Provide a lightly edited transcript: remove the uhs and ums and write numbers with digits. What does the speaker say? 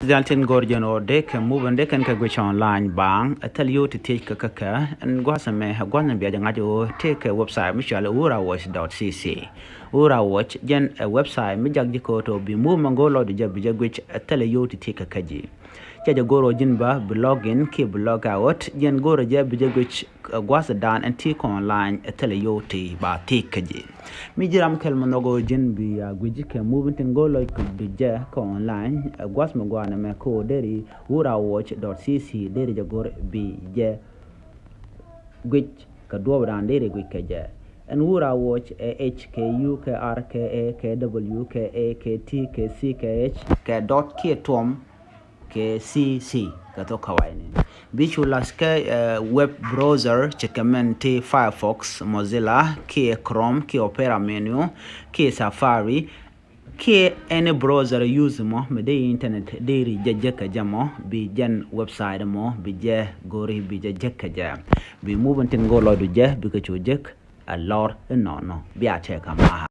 Dalton Gorgon or Dick and move and Dick and Guich online bang. I tell you to take a kaka and Guasame have gone and be a take a website Michelle urawatch.cc. Urawatch gen a website Mijagiko to be move Mongolo the Jabija Guich I tell you to take a kaji. Jaja Goro Jinba blogging keep blog out Jen Goro Jabija Guich Guasa dan and take online I tell you to ba take kaji. Mijiram Kelmonogo Jin be a Guichke moving and go like the jack online Guasmagwana Mako Deri urawatch.cc Deri Jagor be je Guich Kadoran Deri Guikaja and Urawatch HKUKRKAKWKAKTKCKH KCC katoka waini bichulaske web browser chekamente Firefox Mozilla ke Chrome ke Opera menu ke Safari ke any browser use mo me de internet de jejeka jamo bi jan website mo bi je gori bi jejeka ja bi movement ngolo du je bi ko jek a lor no bi a check ma